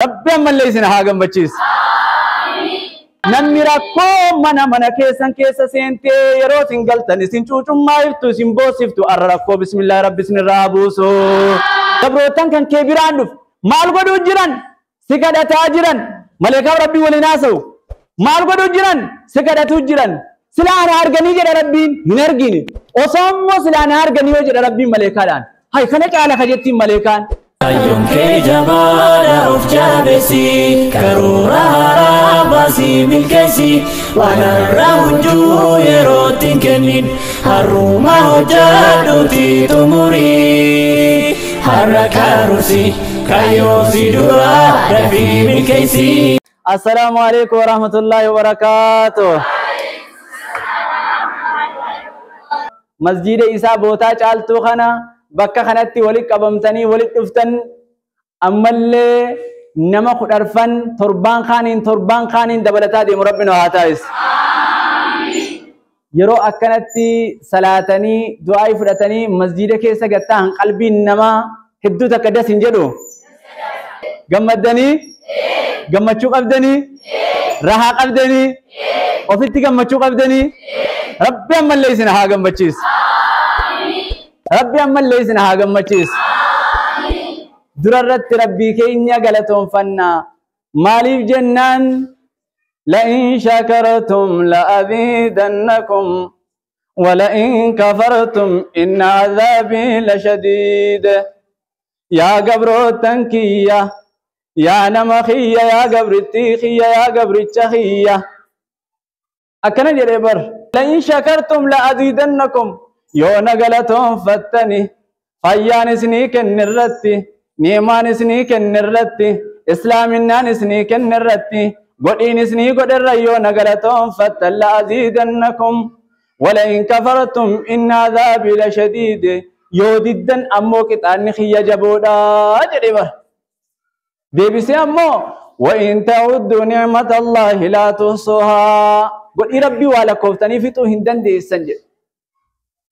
ربي أما اللي يسنا هاجم بتشيس نمي ركو منا كيسن كيس سنتي يروت إنقلتني سنتو ما يفتو سنبوسفتو أركو بسم الله رب بسم الله بوسو تبروتان كان كبيران مال قدو جيران سكادة تاجران ملكا ربي ولناسو مال قدو جيران سكادة تجيران سلان هارغني جرى ربي هنرغيني وصمو سلان هارغني جرى ربي ملكا دان هاي خنك على خجتي ملكان يوم كي جمال أوف جابسي كرورا رابسي بالكسي وانا الرهجو يروتين كنين هروما وجادو تيتموري حركا روسي كيوسي دورا دفي بالكسي. السلام عليكم ورحمة الله وبركاته. مسجد إسا بوتا چالتو خنا bakka kanatti wali qabamtanii wali dhuftan ammallee nama kudharfan torban khaaniin dabalataa deemu rabbina haa taa'is. Yeroo akkanatti salaatanii du'aa fudhatanii masjida keessa gattaan qalbiin nama hedduu takka das hin jedhu gammadanii gammachuu qabdanii rahaa qabdanii ofitti gammachuu qabdanii rabbi ammallee isin haa gammachiis. ربي أما اللي يسنها قمتشيس دررت ربي كينيا قلتهم فنا مالي جنان لئن شكرتم لأزيدنكم ولئن كفرتم إن عذابي لشديد يا قبر التنكية يا نمخية يا قبر التيخية يا قبر التخية أكنا جريبر لئن شكرتم لأزيدنكم yoo nagalaton fattani fayyaan isinii kennirratti niimaan isinii kennirratti islaaminaan isinii kennirratti godhiin isinii godherra yoo nagalaton fattan la'aziidannakum wala in kafartum inna adhaabii lashadiid yoo diddan ammoo qixaanni kiyya jaboodha jedhe bar deebisee ammoo wa in ta'uddu ni'matallahi laa tuhsuhaa godhii rabbii waa lakkooftanii fixuu hin dandeessan jedhe.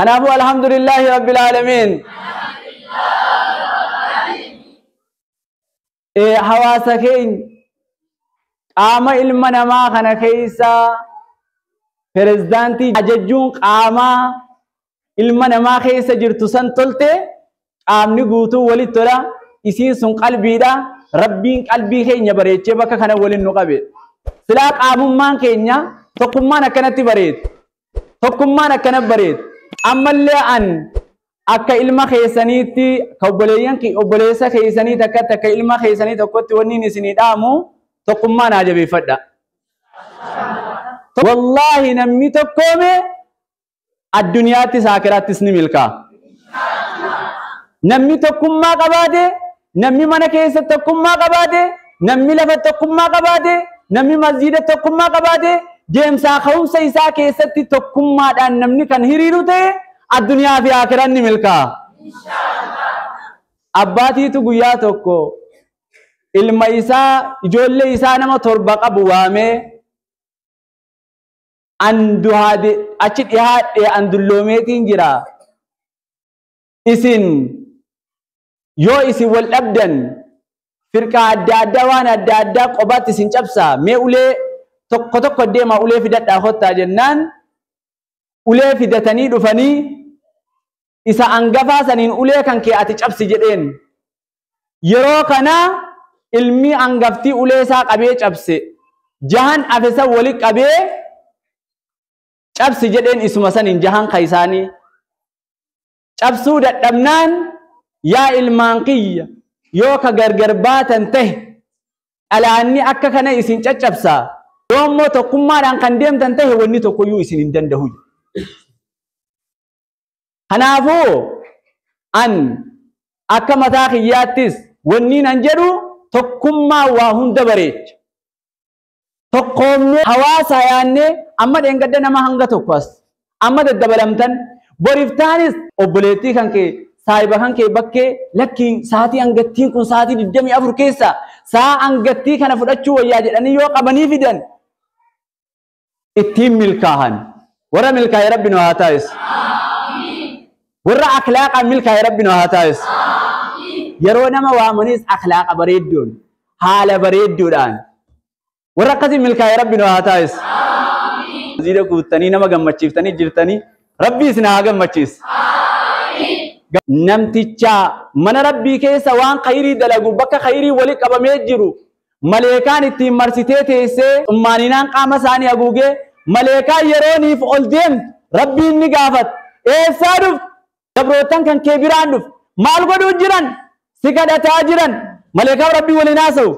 هنابو الحمد لله رب العالمين حواسكين قام علمنا ما خنا كيسا فرزدانتي أججون قام علمنا ما كيسا جرتو سنتلته قام نقوتو ولي ترى إسين سن قلبي دا ربين قلبي خينيا بريد بكا خنا ولي نقابي سلا قام مان كينيا تقوم ما نكنتي بريد تقوم ما نكنت بريد أمالي أن أكا إلما خيسانيتي كوبوليان كي أوبوليسا خيسانيتا كتا إلما خيسانيتا كوتي ونيني سنيدامو تقوم ما ناجبي فدا والله نمي تقومي الدنيا تساكرات تسني ملكا نمي تقوم ما قبادي نمي منا كيسا تقوم ما قبادي نمي لفت تقوم ما قبادي نمي مسجد تقوم ما قبادي جيمسا خومسا إسا كيستي تقوم ما دان نمني كان هيريرو تي الدنيا في آخران نملكا أباتي تو گویا توکو علم إسا جول إسا نما تربق أبوامي أندو هادي أچت إحاد أندلوميتين جرا إسن يو إسي والأبدن فرقا أدادا وانا أدادا قبات إسن چبسا مي أولي tokko tokko deema ulee fidadhaa hottaa jennaan ulee fidatanii dhufanii isa angafaa saniin ulee kan kee ati cabsi jedheen yeroo kana ilmi angaftii ulee isaa qabee cabse jahan afesa wali qabee cabsi jedheen isuma saniin jahan kaysaanii cabsuu dadhabnaan yaa ilmaan kiyya yoo ka gargar baatan tahe dhalaanni akka kana isin caccabsaa yoommoo tokkummaadhaan kan deemtan tahe wanni tokkoyyuu isin hin dandahu. Kanaafuu an akka mataa kiyyaattis wanni nan jedhu tokkummaa waa hunda bareecha. Tokkoomnee hawaasa yaannee amma dheengadda nama hanga tokkos amma daddabalamtan boriftaanis obboleettii kan kee saahiba kan kee bakkee lakkiin saatii hangattiin kun saatii 24 keessa saa hangattii kana fudhachuu wayyaa jedhanii yoo qabanii fidan ittiin milkaahan warra milkaa'e rabbinu haa taa'is warra akhlaaqa milkaa'e rabbinu haa taa'is yeroo nama waamanis akhlaaqa bareeddoon haala bareedduudhaan warra akkasii milkaa'ee rabbi nu haa taasisu. Zira guuttanii nama gammachiiftanii jirtanii rabbi isin haa gammachiisu. Namticha mana rabbii keessa waan khayrii dalagu bakka khayrii wali qabamee jiru maleekaan ittiin marsitee teessee xummaaninaan qaama isaanii haguugee maleekaan yerooniif ol deemtu rabbiin ni gaafata. Eessaa dhuftu? Gabrootan kan kee biraan dhuftu. Maal godhuu jiran? Si kadhataa jiran. Maleekaan rabbii waliin haasa'u.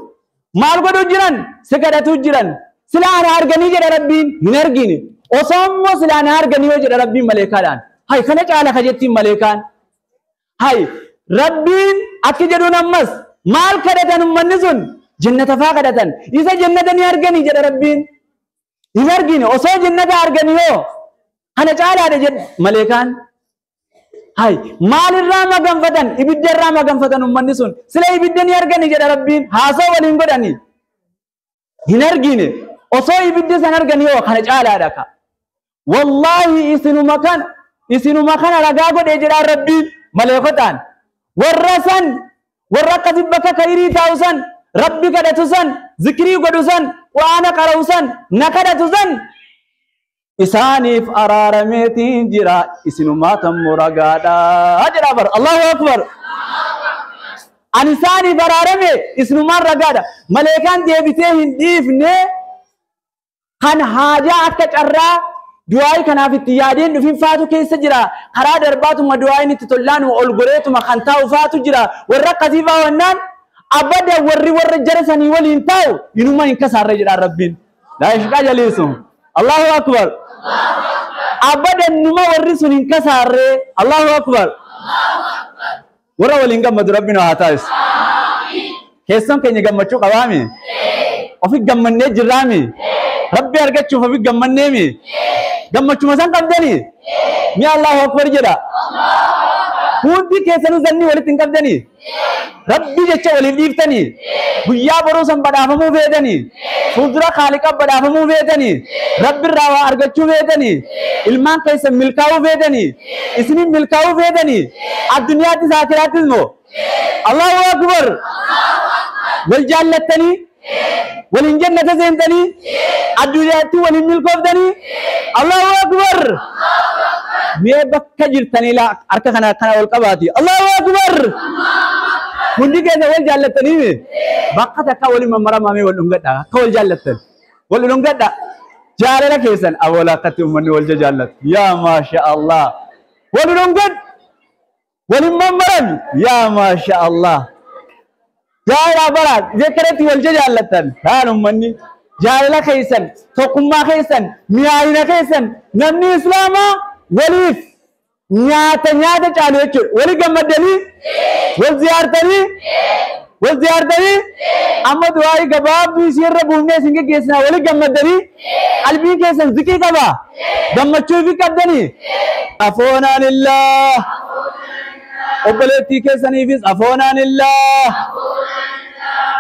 Maal godhuu jiran? Si kadhatuu jiran. Silaa na arganii jedha rabbiin hin argine. Osoo immoo silaa na arganii yoo jedha rabbiin maleekaadhaan. Hay kana caala ka jettiin maleekaan. Hay rabbiin akki jedhuun ammas maal kadhatan ummanni sun? Jannata faa kadhatan. Isa jannata ni arganii jedha rabbiin. Hin argine osoo jannata arganii yoo kana caalaadha jedha maleekaan. Hay maalirraa maganfatan? Ibiddarraa maganfatan ummanni sun. Sila ibidda ni arganii jedha rabbiin. Haasoo waliin godhanii. Hin argine osoo ibidda san arganii yoo kana caalaadha ka. Wallahi isinuma kana ragaa godhee jedha rabbiin maleekotaan. Warra akkasii bakka khayrii taa'u san rabbi kadhatu san zikrii godhu san quraana qara'u san na kadhatu san isaaniif araarameetiin jira isinumaa tammoo ragaadha jedha bar. Allahu akbar. Ani isaaniif araarame isinumaan ragaadha. Maleekaan deebitee hin dhiifne kan haajaa akka carraa du'aayi kanaaf itti yaadeen dhufin faatu keessa jira. Karaa darbaatuma du'aayin itti tollaanu ol goreetuma kan taa'u faatu jira. Warra akkasii faawannaan abada warra jara sanii waliin taa'u inuma hin kasaarre jedha rabbiin. Laa ishqaa jaliisu. Allahu akbar. Abada numa warri sun hin kasaarre. Allahu akbar. Warra waliin gammadu rabbiin haa taasisu. Keessan keenya gammachuu qabaami. Ofi gammannee jirraami. Rabbi argachuuf ofi gammanneemi. Gammachuma san qabdanii. Mi Allahu akbar jedha. Hundi keessanuu zanni walitti hin qabdanii. Rabbi jecha waliif dhiiftanii. Guyyaa boruu san badhaafamuu feetanii. Fuuldura Khaaliqa badhaafamuu feetanii. Rabbi irraa waa argachuu feetanii. Ilmaan keessan milkaa'uu feetanii. Isinin milkaa'uu feetanii. Addunyaattis aakiraattis moo. Allahu akbar. Wal jaallattanii. Walin jannata seentanii. Addunyaatti walin milkooftanii. Allahu akbar. Mee bakka jirtanii harka kana wal qabaati. Allahu akbar. Hundi keessa wal jaallattanii bakka takka waliin mammaramame wal dhungadha. Akka wal jaallattan. Wal dhungadha. Jaalala keessan awwaala akkatti uummanni wal jaallatu. Yaa maasha Allah. Wal dhungad. Waliin mammarami. Yaa maasha Allah. Jaalala bara jekarati wal jaallattan. Haan uummanni jaalala keessan, tokkummaa keessan, miyaa'ina keessan namni Islaamaa waliif nyaata caalu jechuudha. Wali gammadanii wal ziyaartanii amma du'aayi gabaabduu isiirra buufnee isin geggeessinaa wali gammadanii qalbiin keessan zikii qaba gammachuu fi qabdanii afoonanillah obboleettii keessaniifis afoonanillah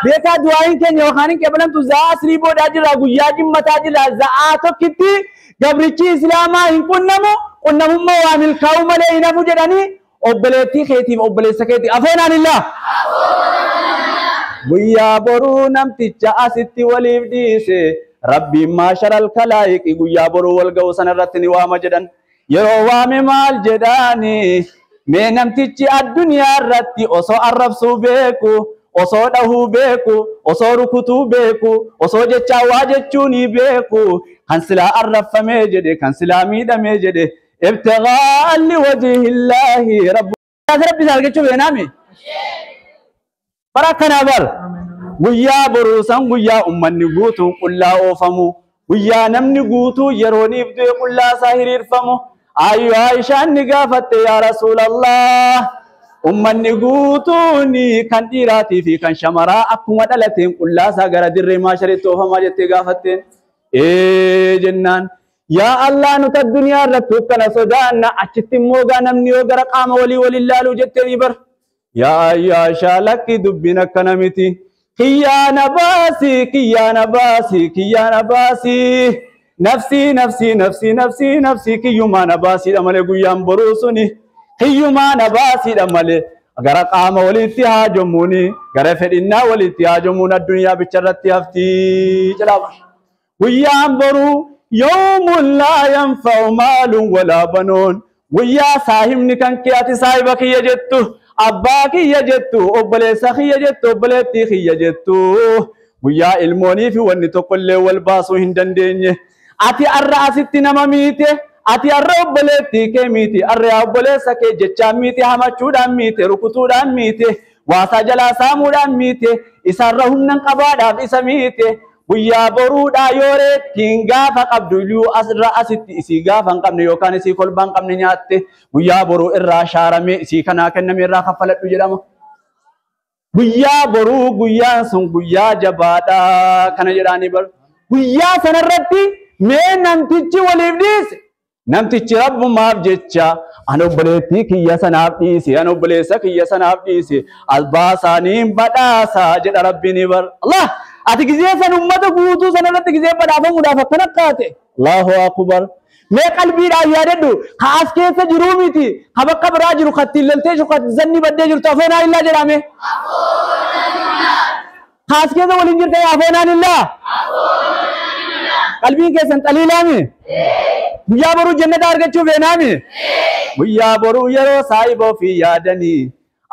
beekaa du'aayin keenya yookaan hin qeebalamtu za'aa asrii boodaa jira guyyaa jimmataa jira za'aa tokkitti gabrichi islaamaa hin qunnamummaa waa milkaa'uu malee hin hafu jedhanii obboleettii keetiif obboleessa keetiif afoonanillah guyyaa boruu namticha asitti waliif dhiise rabbiin maasharal kalaayiqi guyyaa boruu wal ga'u sanarratti ni waama jedhan yeroo waame maal jedhaani mee namtichi addunyaa irratti osoo arrabsuu beeku osoo dhahuu beeku osoo rukutuu beeku osoo jechaa waa jechuun beeku kan silaa arrafamee jedhe kan silaa miidhamee jedhe ibtigaa liwajhillahi rabbi argachuu beenaami barakana bar guyyaa boruusan guyyaa ummanni guutuun qullaa oofamu guyyaa namni guutuu yerooniif du'e qullaa isaa hiriirfamu ayyu Aishaan ni gaafatte yaa Rasuulallah ummanni guutuun kan dhiiraatii fi kan shamaraa akkuma dhalateen qullaa isaa gara dirree maasharitti oofamaa jettee gaafatteen jennaan yaa Allah nuti addunyaa irratti kana sodaanna achitti immoo gaa namni yoo gara qaama walii ilaaluu jettee ni bar yaa Aishaa lakki dubbiin akkana miti kiyyaana baasi nafsi kiyyumaa na baasiidha malee guyyaan boruu suni kiyyumaa na baasiidha malee gara qaama walitti haajomuni gara fedhinnaa walitti haajomuun addunyaa bicharratti hafti jedhama guyyaan boruu yawmun laa yanfa'u maalun walaa banuun guyyaa saahibni kan kee ati saahiba kiyya jettu abbaa kiyya jettu obboleessa kiyya jettu obboleettii kiyya jettu guyyaa ilmoonii fi wanni tokkollee wal baasuu hin dandeenye ati arra asitti nama miite ati arra obboleettii kee miiti arra obboleessa kee jechaan miiti hamachuudhaan miite rukutuudhaan miite waasaa jalaa saamuudhaan miite isarra humnan qabaadhaaf isa miite guyyaa boruudhaa yooreettiin gaafa qabdu iyyuu asirra asitti isii gaafa hin qabne yookaan isii kolbaa hin qabne nyaatte guyyaa boruu irraa shaaramee isii kanaa kenname irraa kaffaladhu jedhama. Guyyaa boruu guyyaan sun guyyaa jabaadha kana jedhaanii bar guyyaa sanarratti mee namtichi waliif dhiise namtichi rabbumaaf jecha an obboleettii kiyya sanaaf dhiise an obboleessa kiyya sanaaf dhiise albaasaaniin badhaasa jedha rabbiin bar Allah ati gizee san ummata guutuu sanarratti gizee badhaafamuudhaaf akkana kaate Allahu akbar mee qalbiidhaan yaadadhu ka as keessa jiruu miti ka bakka biraa jiru katti ilaaltee shukat zanni baddee jirtu afeenaa illaa jedhame ka as keessa waliin jirte afeenaan illaa qalbiin keessan xaliilaami guyyaa boruu jannata argachuuf eenaami guyyaa boruu yeroo saahiba ofii yaadanii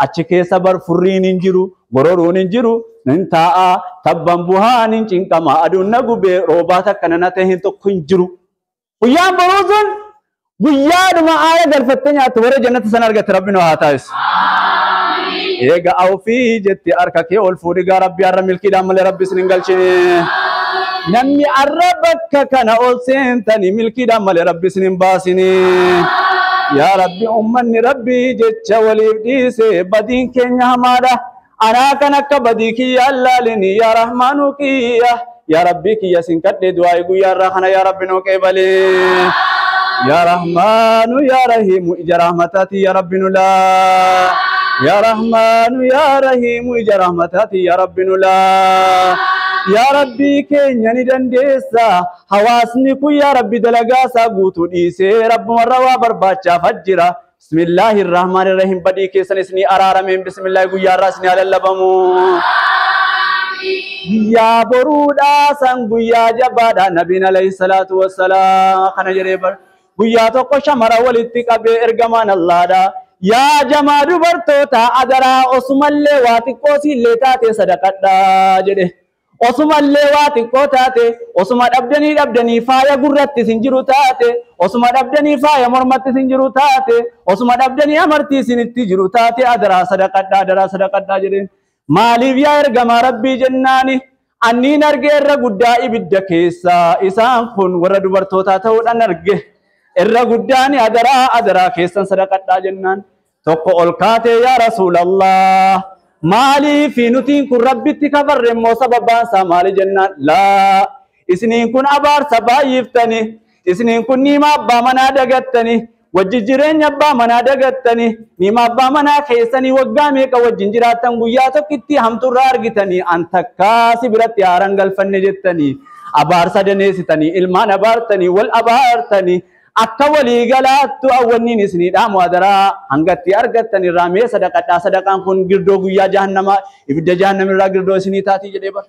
achi keessa bar furriin hin jiru gororuun hin jiru nin taa'a tabban buhaan hin cinqama aduun na gubee roobaata akkana na ta'e hin tokko hin jiru guyyaan boruu sun guyyaadhuma aaya galfattee nyaattu warra jannata sana argatte rabbi nu haa taasisu eega awfii jetti harka kee ol fuudhi gaa rabbi har'a milkiidhaan malee rabbi isin hin galchine namni har'a bakka kana ol seentanii milkiidhaan malee rabbi isin hin baasine yaa rabbi ummanni rabbi jecha waliif dhiise badiin keenya hamaadha anaa kan akka badii kiyya allaalini yaa rahmaanu kiyya يا ربي كي ياسين كده دعاء يا رحمن يا ربي نوكي بالي يا رحمن يا رحيم إجا رحمتاتي يا ربي نولا يا رحمن يا رحيم إجا رحمتاتي يا ربي نولا يا ربي كينيا ندنديسا حواسني كو يا ربي دلقاسا قوتو ديسي رب مروا برباچا فجرا بسم الله الرحمن الرحيم بدي كيسن اسني أرارمين بسم الله يا راسني على اللبمو يا برودا سانغويا جبادا نبينا عليه الصلاة والسلام خنا جريبر غويا تو قشمرا ولتقبي ارغمان الله دا يا جماعة برتوتا أدرا أسمالي واتقوسي لتاتي صدقاتا جده أسمالي واتقوتاتي أسمال أبدني فايا غرات سنجرو تاتي أسمال أبدني فايا مرمت سنجرو تاتي أسمال أبدني أمرتي سنتجرو تاتي أدرا صدقاتا جده maaliif yaa ergama rabbii jennaani anniin argee irra guddaa ibidda keessa isaan kun warra dubartootaa ta'uudhaan arge irra guddaani adaraa keessan sadaqadhaa jennaan tokko ol kaatee yaa rasuulallah maaliif nutiin kun rabbitti kafarre immoo sababaan isaa maali jennaan laa isiniin kun abaarsa baay'iftani isiniin kun niima abbaa manaa dagattani wajji jireenya abbaa manaa dagattani niima abbaa manaa keessanii waggaa meeqa wajjin jiraattan guyyaa tokkitti hamturraa argitanii an takkaasi biratti haaran galfanne jettanii abaarsa daneessitanii ilmaan abaartanii wal abaartanii akka walii galaattu awwanniin isinii dhaamu adaraa hangatti argattan irraa mee sadaqadhaa sadaqaan kun girdoo guyyaa jahannamaa ibidda jahannamirraa girdoo isinii taatii jedhee bar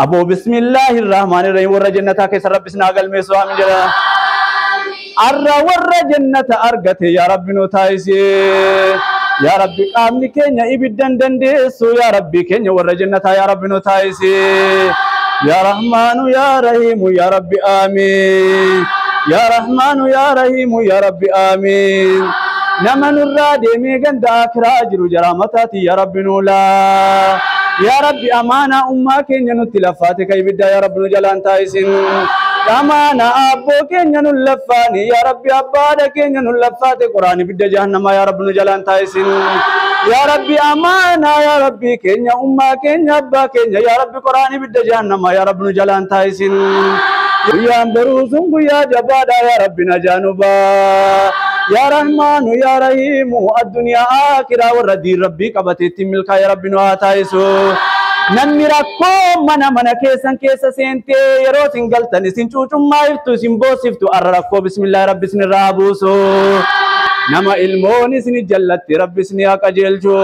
aboo bismillaahir rahmaanir rahiim warra jannataa keessa rabbis naa galmeessu aamin jedha arra warra jannata argate yaa rabbi nu taayisee yaa rabbi qaamni keenya ibiddan dandeessu yaa rabbi keenya warra jannataa yaa rabbi nu taayisee yaa rahmaanu yaa rahiimu yaa rabbi aamin يا رحمن يا رحيم يا رب آمين نمن الرادي ميغن داكرا جرو جرامتاتي يا رب نولا يا رب أمانا أمك ينو تلفاتك يبدا يا رب نجلان تايسين أمانا أبوك ينو لفاني يا رب أبادك ينو لفاتك قرآن بدا جهنم يا رب نجلان تايسين يا رب أمانا يا رب كينيا أمك ينو أباك يا رب قرآن بدا جهنم يا رب نجلان تايسين يا بروزم يا جبادا يا ربنا جانبا يا رحمن يا رحيم الدنيا آخرة وردي ربي قبتي ملكا يا ربنا آتايسو نمي ركو منا كيسا سنتي يرو سنگلتني سنچوچم ما يفتو سنبو سفتو أرركو بسم الله رب سن رابوسو نما المون سن جلت ربي سني أكجلشو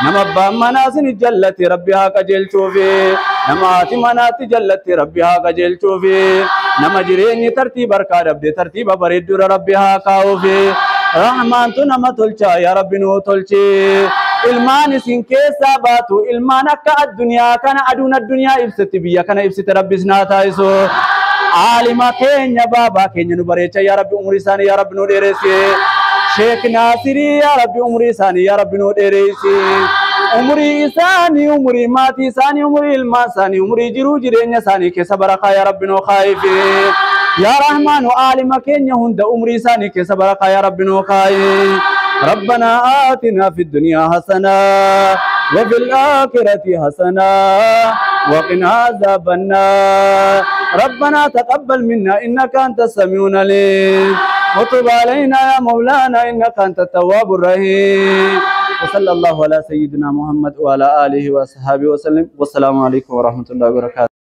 نما بامنا سن جلت ربي أكجلشو في نما تمنات جلت ربي أكجلشو في نما جريني ترتيب أركا ربي ترتيب بريد ربي أكاو في رحمان تو نما تلچا يا ربي نو تلچي ilmaan isin keessa baatu ilmaan akka addunyaa kana aduun addunyaa ibsati biyya kana ibsite rabbis naa taa'isu aalima keenya baabaa keenya nu bareecha yaa rabbi umrii isaanii yaa rabbi nu dheeresse sheek naasirii yaa rabbi umrii isaanii yaa rabbi nu dheeresse umrii isaanii umrii maatii isaanii umrii ilmaan isaanii umrii jiruu jireenya isaanii keessa barakaa yaa rabbi nu khaayife yaa rahmaanu aalima keenya hunda umrii isaanii keessa barakaa yaa rabbi nu khaayife ربنا آتنا في الدنيا حسنة وفي الآخرة حسنة وقنا عذاب النار ربنا تقبل منا إنك أنت السميع العليم وتب علينا يا مولانا إنك أنت التواب الرحيم وصلى الله على سيدنا محمد وعلى آله وصحبه وسلم والسلام عليكم ورحمة الله وبركاته.